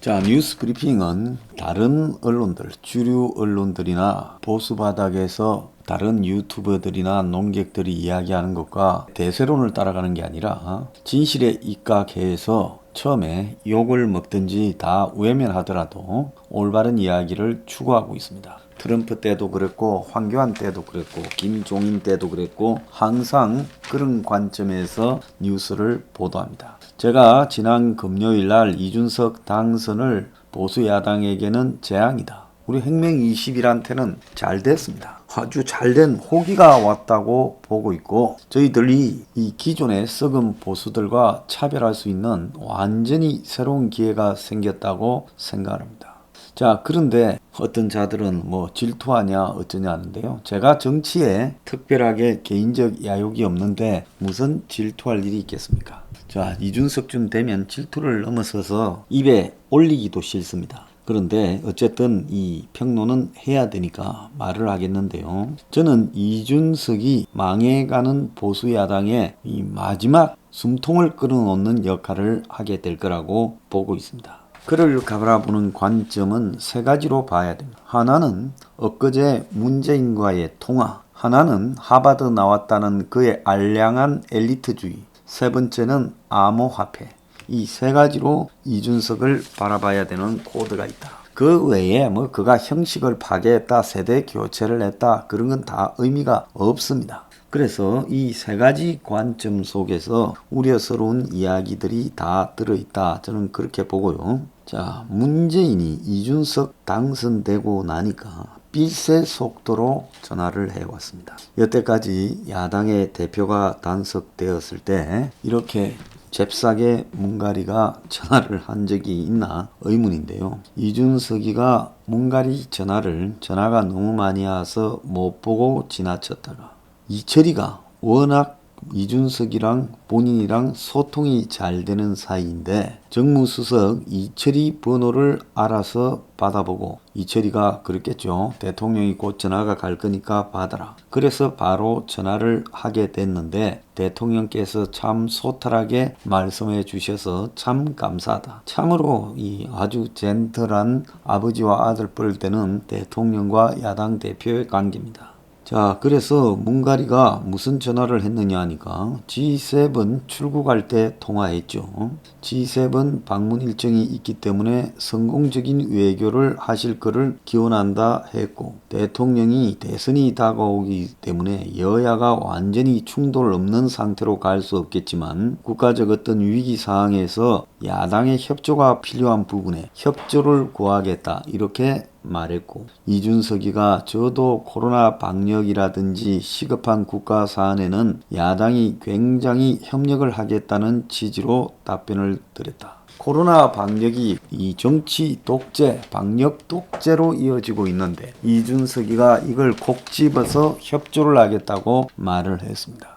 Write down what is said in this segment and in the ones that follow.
자, 뉴스 브리핑은 다른 언론들, 주류 언론들이나 보수 바닥에서 다른 유튜버들이나 논객들이 이야기하는 것과 대세론을 따라가는 게 아니라 진실에 입각해서 처음에 욕을 먹든지 다 외면하더라도 올바른 이야기를 추구하고 있습니다. 트럼프 때도 그랬고 황교안 때도 그랬고 김종인 때도 그랬고 항상 그런 관점에서 뉴스를 보도합니다. 제가 지난 금요일 날 이준석 당선을 보수 야당에게는 재앙이다. 우리 행명20일한테는 잘 됐습니다. 아주 잘된 호기가 왔다고 보고 있고 저희들이 이 기존의 썩은 보수들과 차별할 수 있는 완전히 새로운 기회가 생겼다고 생각합니다. 자, 그런데 어떤 자들은 뭐 질투하냐 어쩌냐 하는데요. 제가 정치에 특별하게 개인적 야욕이 없는데 무슨 질투할 일이 있겠습니까? 자, 이준석쯤 되면 질투를 넘어서서 입에 올리기도 싫습니다. 그런데 어쨌든 이 평론은 해야 되니까 말을 하겠는데요. 저는 이준석이 망해가는 보수 야당의 이 마지막 숨통을 끌어놓는 역할을 하게 될 거라고 보고 있습니다. 그를 바라보는 관점은 세 가지로 봐야 됩니다. 하나는 엊그제 문재인과의 통화, 하나는 하버드 나왔다는 그의 알량한 엘리트주의, 세 번째는 암호화폐. 이 세 가지로 이준석을 바라봐야 되는 코드가 있다. 그 외에 뭐 그가 형식을 파괴했다, 세대 교체를 했다, 그런 건 다 의미가 없습니다. 그래서 이 세 가지 관점 속에서 우려스러운 이야기들이 다 들어있다. 저는 그렇게 보고요. 자, 문재인이 이준석 당선되고 나니까 빛의 속도로 전화를 해왔습니다. 여태까지 야당의 대표가 단속되었을 때 이렇게 잽싸게 문가리가 전화를 한 적이 있나 의문인데요. 이준석이가 문가리 전화가 너무 많이 와서 못 보고 지나쳤다가 이철이가 워낙 이준석이랑 본인이랑 소통이 잘 되는 사이인데 정무수석 이철이 번호를 알아서 받아보고 이철이가 그랬겠죠. 대통령이 곧 전화가 갈 거니까 받아라. 그래서 바로 전화를 하게 됐는데 대통령께서 참 소탈하게 말씀해 주셔서 참 감사하다. 참으로 이 아주 젠틀한 아버지와 아들 뻘 때는 대통령과 야당 대표의 관계입니다. 자, 그래서 문가리가 무슨 전화를 했느냐 하니까 G7 출국할 때 통화했죠. G7 방문 일정이 있기 때문에 성공적인 외교를 하실 것을 기원한다 했고 대통령이 대선이 다가오기 때문에 여야가 완전히 충돌 없는 상태로 갈 수 없겠지만 국가적 어떤 위기 상황에서 야당의 협조가 필요한 부분에 협조를 구하겠다 이렇게 말했고 이준석이가 저도 코로나 방역이라든지 시급한 국가 사안에는 야당이 굉장히 협력을 하겠다는 취지로 답변을 드렸다. 코로나 방역이 이 정치 독재, 방역 독재로 이어지고 있는데 이준석이가 이걸 콕 집어서 협조를 하겠다고 말을 했습니다.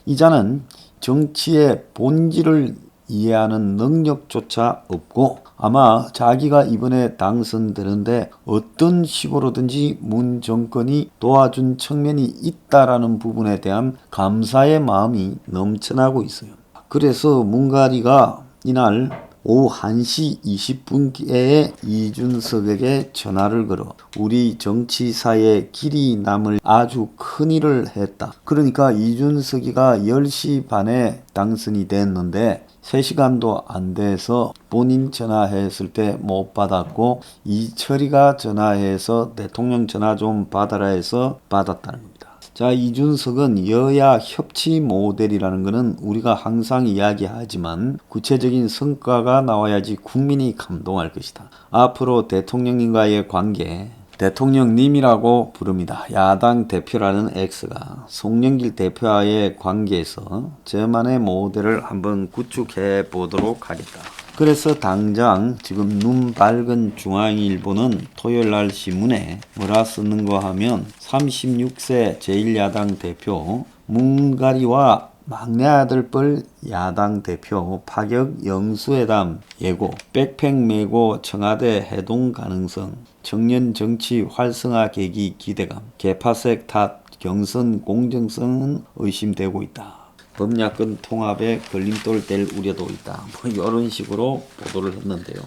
이자는 정치의 본질을 이해하는 능력조차 없고 아마 자기가 이번에 당선되는데 어떤 식으로든지 문 정권이 도와준 측면이 있다라는 부분에 대한 감사의 마음이 넘쳐나고 있어요. 그래서 문가리가 이날 오후 1시 20분께에 이준석에게 전화를 걸어 우리 정치사에 길이 남을 아주 큰일을 했다. 그러니까 이준석이가 10시 반에 당선이 됐는데 3시간도 안 돼서 본인 전화했을 때 못 받았고 이철이가 전화해서 대통령 전화 좀 받아라 해서 받았다는 겁니다. 자, 이준석은 여야 협치 모델이라는 것은 우리가 항상 이야기하지만 구체적인 성과가 나와야지 국민이 감동할 것이다. 앞으로 대통령님과의 관계 대통령님이라고 부릅니다. 야당 대표라는 X가 송영길 대표와의 관계에서 저만의 모델을 한번 구축해 보도록 하겠다. 그래서 당장 지금 눈 밝은 중앙일보는 토요일날 신문에 뭐라 쓰는거 하면 36세 제1야당 대표 문가리와 막내 아들 뻘 야당 대표 파격 영수회담 예고, 백팩 메고 청와대 해동 가능성, 청년 정치 활성화 계기 기대감, 개파색 탓 경선 공정성은 의심되고 있다. 법야권 통합에 걸림돌 될 우려도 있다. 뭐 이런 식으로 보도를 했는데요.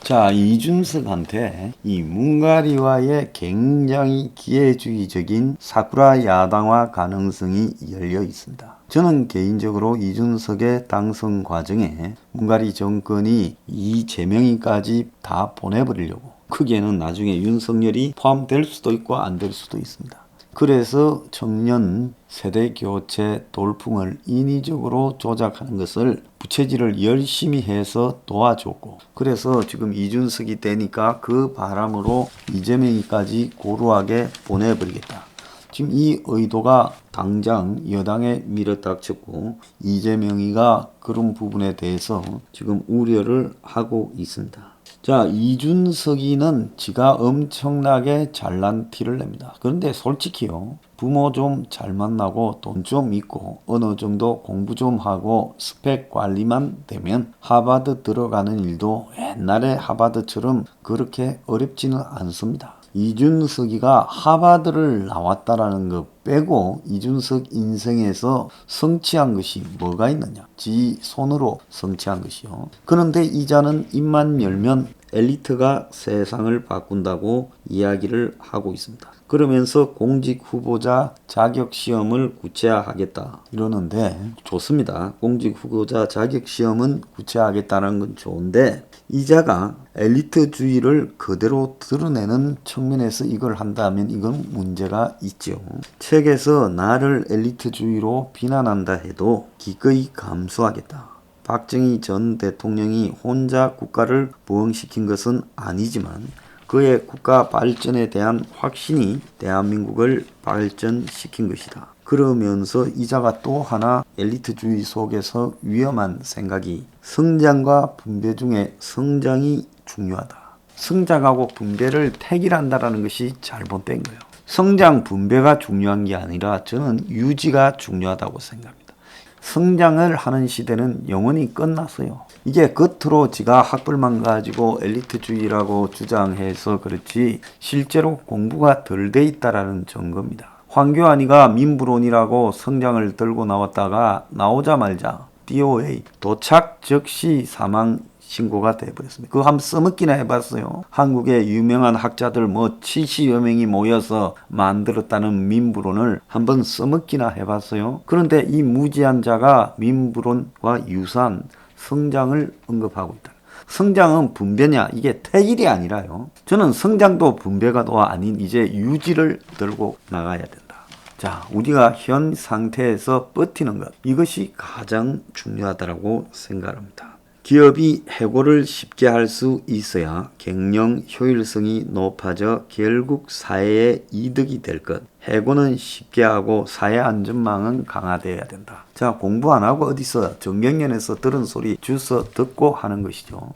자, 이준석한테 이 문가리와의 굉장히 기회주의적인 사쿠라 야당화 가능성이 열려 있습니다. 저는 개인적으로 이준석의 당선 과정에 문가리 정권이 이재명이까지 다 보내버리려고, 크게는 나중에 윤석열이 포함될 수도 있고 안 될 수도 있습니다. 그래서 청년 세대 교체 돌풍을 인위적으로 조작하는 것을 부채질을 열심히 해서 도와줬고, 그래서 지금 이준석이 되니까 그 바람으로 이재명이까지 고루하게 보내버리겠다. 지금 이 의도가 당장 여당에 밀어닥쳤고, 이재명이가 그런 부분에 대해서 지금 우려를 하고 있습니다. 자, 이준석이는 지가 엄청나게 잘난 티를 냅니다. 그런데 솔직히요, 부모 좀 잘 만나고 돈 좀 있고 어느 정도 공부 좀 하고 스펙 관리만 되면 하버드 들어가는 일도 옛날에 하버드처럼 그렇게 어렵지는 않습니다. 이준석이가 하버드를 나왔다라는 것 빼고 이준석 인생에서 성취한 것이 뭐가 있느냐? 지 손으로 성취한 것이요. 그런데 이자는 입만 열면 엘리트가 세상을 바꾼다고 이야기를 하고 있습니다. 그러면서 공직 후보자 자격 시험을 구체화하겠다 이러는데, 좋습니다. 공직 후보자 자격 시험은 구체화하겠다는 건 좋은데, 이자가 엘리트주의를 그대로 드러내는 측면에서 이걸 한다면 이건 문제가 있죠. 책에서 나를 엘리트주의로 비난한다 해도 기꺼이 감수하겠다. 박정희 전 대통령이 혼자 국가를 부흥시킨 것은 아니지만 그의 국가 발전에 대한 확신이 대한민국을 발전시킨 것이다. 그러면서 이자가 또 하나 엘리트주의 속에서 위험한 생각이, 성장과 분배 중에 성장이 중요하다. 성장하고 분배를 택일한다라는 것이 잘못된 거예요. 성장 분배가 중요한 게 아니라 저는 유지가 중요하다고 생각합니다. 성장을 하는 시대는 영원히 끝났어요. 이게 겉으로 지가 학벌만 가지고 엘리트주의라고 주장해서 그렇지 실제로 공부가 덜 돼 있다라는 증거입니다. 황교안이가 민부론이라고 성장을 들고 나왔다가 나오자마자 DOA 도착 즉시 사망 신고가 돼버렸습니다. 그거 한번 써먹기나 해봤어요. 한국의 유명한 학자들 70여 명이 모여서 만들었다는 민부론을 한번 써먹기나 해봤어요. 그런데 이 무지한 자가 민부론과 유사한 성장을 언급하고 있다. 성장은 분배냐? 이게 택일이 아니라요. 저는 성장도 분배가 또 아닌 이제 유지를 들고 나가야 된다. 자, 우리가 현 상태에서 버티는 것, 이것이 가장 중요하다고 생각합니다. 기업이 해고를 쉽게 할 수 있어야 경영 효율성이 높아져 결국 사회에 이득이 될 것. 해고는 쉽게 하고 사회 안전망은 강화되어야 된다. 자, 공부 안 하고 어디서 정경련에서 들은 소리 주워 듣고 하는 것이죠.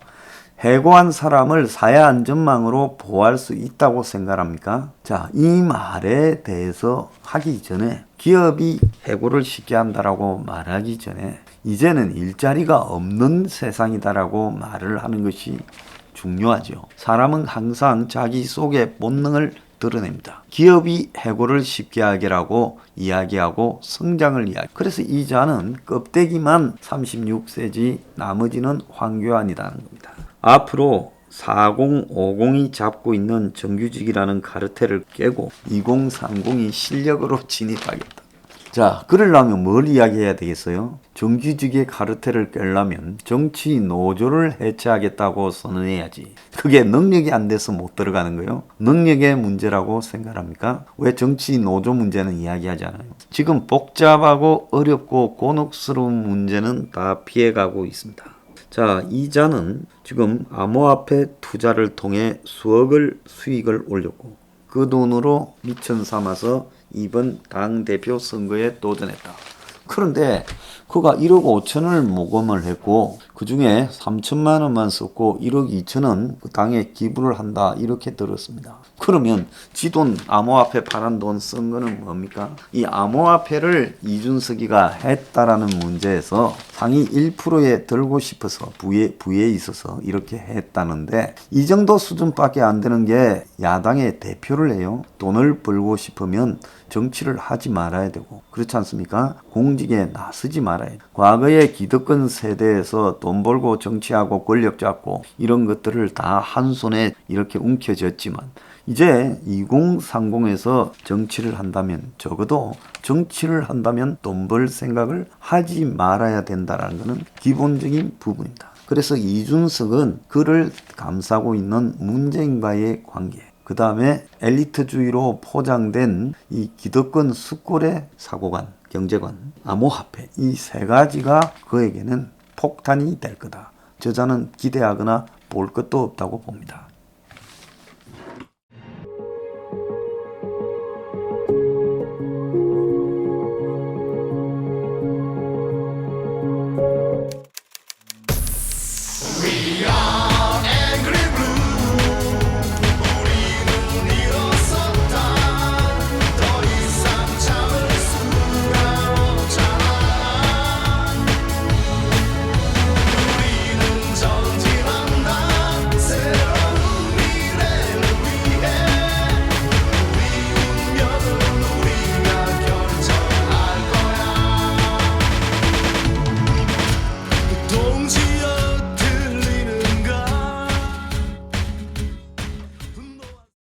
해고한 사람을 사회 안전망으로 보호할 수 있다고 생각합니까? 자, 이 말에 대해서 하기 전에, 기업이 해고를 쉽게 한다라고 말하기 전에 이제는 일자리가 없는 세상이다라고 말을 하는 것이 중요하죠. 사람은 항상 자기 속의 본능을 드러냅니다. 기업이 해고를 쉽게 하게라고 이야기하고 성장을 이야기. 그래서 이자는 껍데기만 36세지 나머지는 황교안이라는 겁니다. 앞으로 4050이 잡고 있는 정규직이라는 카르텔을 깨고 2030이 실력으로 진입하겠다. 자, 그러려면 뭘 이야기해야 되겠어요? 정규직의 카르텔을 깨려면 정치 노조를 해체하겠다고 선언해야지. 그게 능력이 안 돼서 못 들어가는 거예요. 능력의 문제라고 생각합니까? 왜 정치 노조 문제는 이야기하지 않아요? 지금 복잡하고 어렵고 곤혹스러운 문제는 다 피해가고 있습니다. 자, 이자는 지금 암호화폐 투자를 통해 수억을 수익을 올렸고 그 돈으로 미천 삼아서 이번 당대표 선거에 도전했다. 그런데 그가 1억 5천을 모금을 했고 그 중에 3천만 원만 썼고 1억 2천은 그 당에 기부를 한다 이렇게 들었습니다. 그러면 지 돈 암호화폐 파란 돈 쓴 거는 뭡니까? 이 암호화폐를 이준석이가 했다라는 문제에서 상위 1%에 들고 싶어서 부에 있어서 이렇게 했다는데 이 정도 수준밖에 안 되는 게 야당의 대표를 해요. 돈을 벌고 싶으면 정치를 하지 말아야 되고 그렇지 않습니까? 공직에 나서지 말아야 돼. 과거에 기득권 세대에서 돈 벌고 정치하고 권력 잡고 이런 것들을 다 한 손에 이렇게 움켜쥐었지만 이제 2030에서 정치를 한다면 적어도 정치를 한다면 돈 벌 생각을 하지 말아야 된다는 것은 기본적인 부분입니다. 그래서 이준석은 그를 감싸고 있는 문재인과의 관계 그 다음에 엘리트주의로 포장된 이 기득권 수권의 사고관, 경제관, 암호화폐 이 세 가지가 그에게는 폭탄이 될 거다. 저자는 기대하거나 볼 것도 없다고 봅니다.